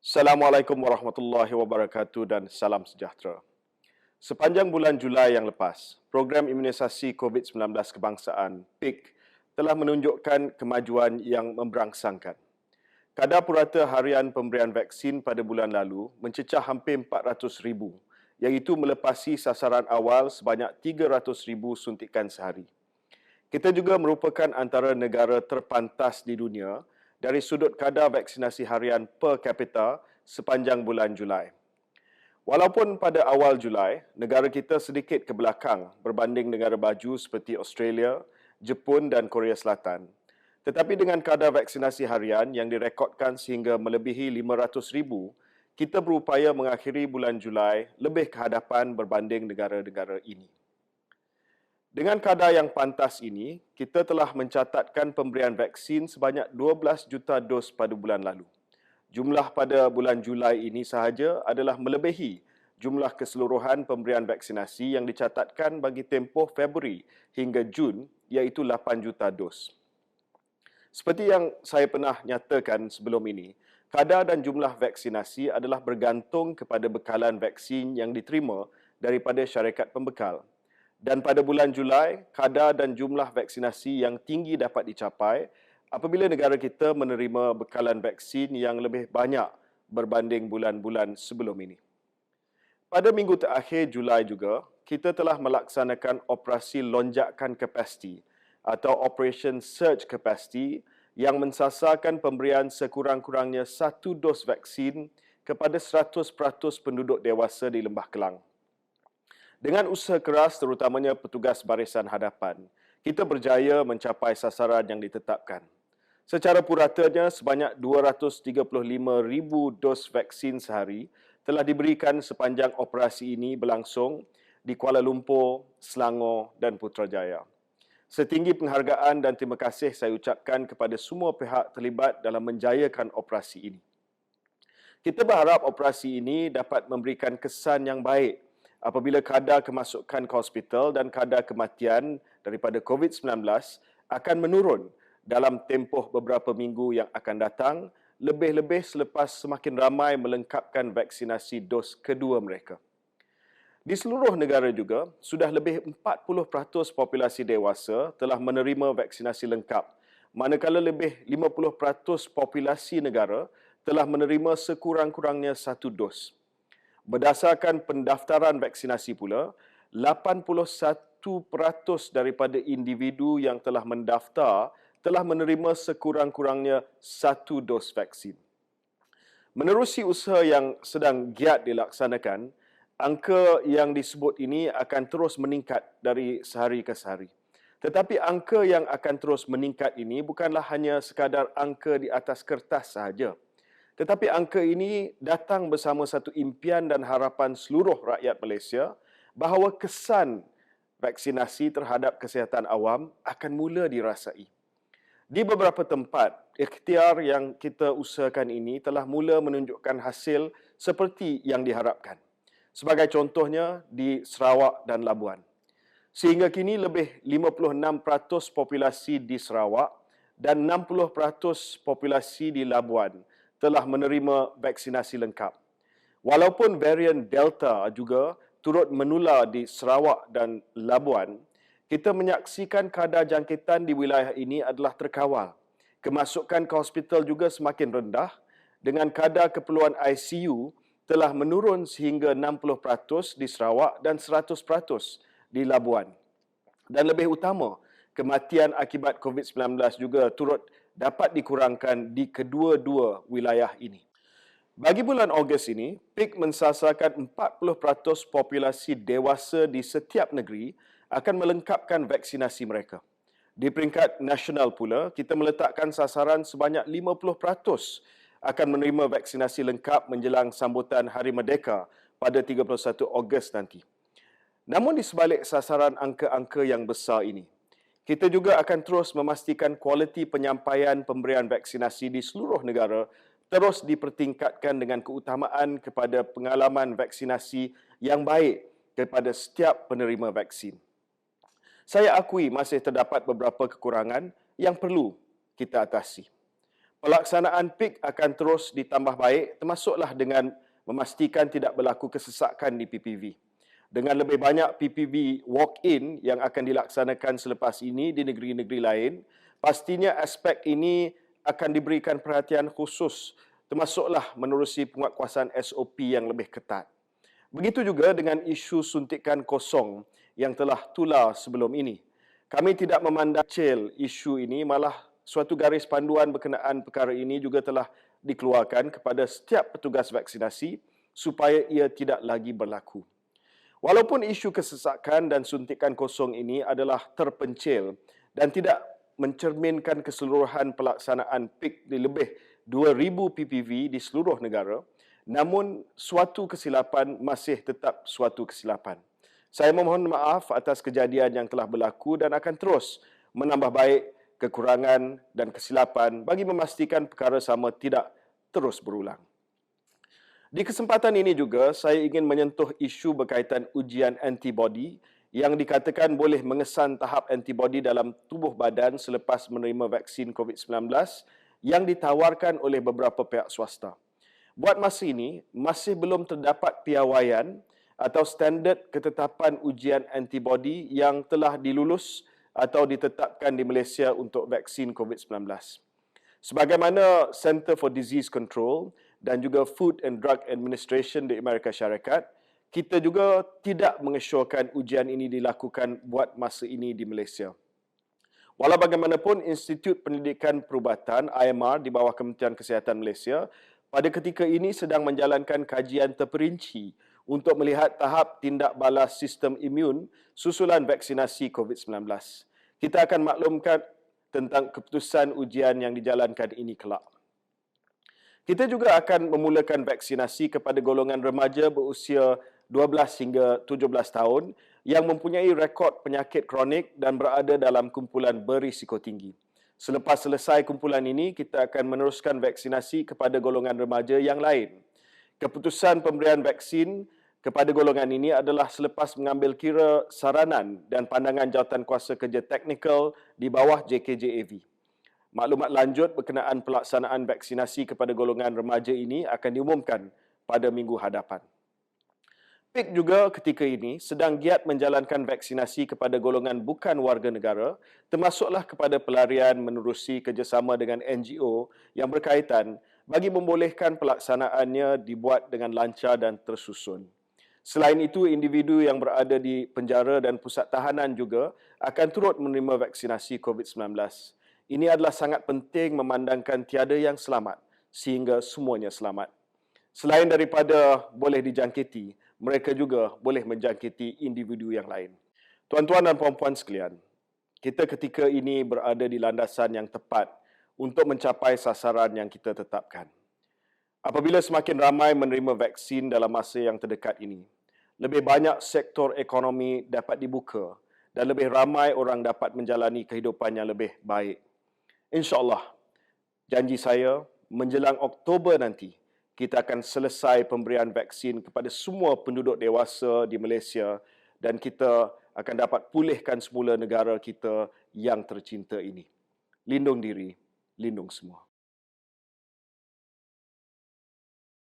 Assalamualaikum warahmatullahi wabarakatuh dan salam sejahtera. Sepanjang bulan Julai yang lepas, program imunisasi COVID-19 kebangsaan PIK telah menunjukkan kemajuan yang memberangsangkan. Kadar purata harian pemberian vaksin pada bulan lalu mencecah hampir 400,000, iaitu melepasi sasaran awal sebanyak 300,000 suntikan sehari. Kita juga merupakan antara negara terpantas di dunia dari sudut kadar vaksinasi harian per kapita sepanjang bulan Julai. Walaupun pada awal Julai, negara kita sedikit ke belakang berbanding negara baju seperti Australia, Jepun dan Korea Selatan. Tetapi dengan kadar vaksinasi harian yang direkodkan sehingga melebihi 500,000, kita berupaya mengakhiri bulan Julai lebih ke hadapan berbanding negara-negara ini. Dengan kadar yang pantas ini, kita telah mencatatkan pemberian vaksin sebanyak 12 juta dos pada bulan lalu. Jumlah pada bulan Julai ini sahaja adalah melebihi jumlah keseluruhan pemberian vaksinasi yang dicatatkan bagi tempoh Februari hingga Jun, iaitu 8 juta dos. Seperti yang saya pernah nyatakan sebelum ini, kadar dan jumlah vaksinasi adalah bergantung kepada bekalan vaksin yang diterima daripada syarikat pembekal. Dan pada bulan Julai, kadar dan jumlah vaksinasi yang tinggi dapat dicapai apabila negara kita menerima bekalan vaksin yang lebih banyak berbanding bulan-bulan sebelum ini. Pada minggu terakhir Julai juga, kita telah melaksanakan operasi lonjakan kapasiti atau Operation Surge Capacity yang mensasarkan pemberian sekurang-kurangnya 1 dos vaksin kepada 100% penduduk dewasa di Lembah Kelang. Dengan usaha keras terutamanya petugas barisan hadapan, kita berjaya mencapai sasaran yang ditetapkan. Secara puratanya, sebanyak 235,000 dos vaksin sehari telah diberikan sepanjang operasi ini berlangsung di Kuala Lumpur, Selangor dan Putrajaya. Setinggi penghargaan dan terima kasih saya ucapkan kepada semua pihak terlibat dalam menjayakan operasi ini. Kita berharap operasi ini dapat memberikan kesan yang baik apabila kadar kemasukan ke hospital dan kadar kematian daripada COVID-19 akan menurun dalam tempoh beberapa minggu yang akan datang, lebih-lebih selepas semakin ramai melengkapkan vaksinasi dos kedua mereka. Di seluruh negara juga, sudah lebih 40% populasi dewasa telah menerima vaksinasi lengkap, manakala lebih 50% populasi negara telah menerima sekurang-kurangnya 1 dos. Berdasarkan pendaftaran vaksinasi pula, 81% daripada individu yang telah mendaftar telah menerima sekurang-kurangnya 1 dos vaksin. Menerusi usaha yang sedang giat dilaksanakan, angka yang disebut ini akan terus meningkat dari sehari ke sehari. Tetapi angka yang akan terus meningkat ini bukanlah hanya sekadar angka di atas kertas sahaja. Tetapi angka ini datang bersama satu impian dan harapan seluruh rakyat Malaysia bahawa kesan vaksinasi terhadap kesihatan awam akan mula dirasai. Di beberapa tempat, ikhtiar yang kita usahakan ini telah mula menunjukkan hasil seperti yang diharapkan. Sebagai contohnya di Sarawak dan Labuan. Sehingga kini lebih 56% populasi di Sarawak dan 60% populasi di Labuan telah menerima vaksinasi lengkap. Walaupun varian Delta juga turut menular di Sarawak dan Labuan, kita menyaksikan kadar jangkitan di wilayah ini adalah terkawal. Kemasukan ke hospital juga semakin rendah dengan kadar keperluan ICU telah menurun sehingga 60% di Sarawak dan 100% di Labuan. Dan lebih utama, kematian akibat COVID-19 juga turut dapat dikurangkan di kedua-dua wilayah ini. Bagi bulan Ogos ini, PIK mensasarkan 40% populasi dewasa di setiap negeri akan melengkapkan vaksinasi mereka. Di peringkat nasional pula, kita meletakkan sasaran sebanyak 50% akan menerima vaksinasi lengkap menjelang sambutan Hari Merdeka pada 31 Ogos nanti. Namun di sebalik sasaran angka-angka yang besar ini, kita juga akan terus memastikan kualiti penyampaian pemberian vaksinasi di seluruh negara terus dipertingkatkan dengan keutamaan kepada pengalaman vaksinasi yang baik kepada setiap penerima vaksin. Saya akui masih terdapat beberapa kekurangan yang perlu kita atasi. Pelaksanaan PIK akan terus ditambah baik, termasuklah dengan memastikan tidak berlaku kesesakan di PPV. Dengan lebih banyak PPV walk-in yang akan dilaksanakan selepas ini di negeri-negeri lain, pastinya aspek ini akan diberikan perhatian khusus, termasuklah menerusi penguatkuasaan SOP yang lebih ketat. Begitu juga dengan isu suntikan kosong yang telah tular sebelum ini. Kami tidak memandang kecil isu ini, malah suatu garis panduan berkenaan perkara ini juga telah dikeluarkan kepada setiap petugas vaksinasi supaya ia tidak lagi berlaku. Walaupun isu kesesakan dan suntikan kosong ini adalah terpencil dan tidak mencerminkan keseluruhan pelaksanaan PIK di lebih 2,000 PPV di seluruh negara, namun suatu kesilapan masih tetap suatu kesilapan. Saya memohon maaf atas kejadian yang telah berlaku dan akan terus menambah baik kekurangan dan kesilapan bagi memastikan perkara sama tidak terus berulang. Di kesempatan ini juga, saya ingin menyentuh isu berkaitan ujian antibodi yang dikatakan boleh mengesan tahap antibodi dalam tubuh badan selepas menerima vaksin COVID-19 yang ditawarkan oleh beberapa pihak swasta. Buat masa ini, masih belum terdapat piawaian atau standard ketetapan ujian antibodi yang telah dilulus atau ditetapkan di Malaysia untuk vaksin COVID-19. Sebagaimana Center for Disease Control dan juga Food and Drug Administration di Amerika Syarikat, kita juga tidak mengesyorkan ujian ini dilakukan buat masa ini di Malaysia. Walau bagaimanapun, Institut Pendidikan Perubatan IMR di bawah Kementerian Kesihatan Malaysia pada ketika ini sedang menjalankan kajian terperinci untuk melihat tahap tindak balas sistem imun susulan vaksinasi COVID-19. Kita akan maklumkan tentang keputusan ujian yang dijalankan ini kelak. Kita juga akan memulakan vaksinasi kepada golongan remaja berusia 12 hingga 17 tahun yang mempunyai rekod penyakit kronik dan berada dalam kumpulan berisiko tinggi. Selepas selesai kumpulan ini, kita akan meneruskan vaksinasi kepada golongan remaja yang lain. Keputusan pemberian vaksin kepada golongan ini adalah selepas mengambil kira saranan dan pandangan Jawatankuasa Kerja Teknikal di bawah JKJAV. Maklumat lanjut berkenaan pelaksanaan vaksinasi kepada golongan remaja ini akan diumumkan pada minggu hadapan. PIK juga ketika ini sedang giat menjalankan vaksinasi kepada golongan bukan warga negara, termasuklah kepada pelarian menerusi kerjasama dengan NGO yang berkaitan bagi membolehkan pelaksanaannya dibuat dengan lancar dan tersusun. Selain itu, individu yang berada di penjara dan pusat tahanan juga akan turut menerima vaksinasi COVID-19. Ini adalah sangat penting memandangkan tiada yang selamat sehingga semuanya selamat. Selain daripada boleh dijangkiti, mereka juga boleh menjangkiti individu yang lain. Tuan-tuan dan puan-puan sekalian, kita ketika ini berada di landasan yang tepat untuk mencapai sasaran yang kita tetapkan. Apabila semakin ramai menerima vaksin dalam masa yang terdekat ini, lebih banyak sektor ekonomi dapat dibuka dan lebih ramai orang dapat menjalani kehidupan yang lebih baik. InsyaAllah, janji saya, menjelang Oktober nanti, kita akan selesai pemberian vaksin kepada semua penduduk dewasa di Malaysia dan kita akan dapat pulihkan semula negara kita yang tercinta ini. Lindung diri, lindung semua.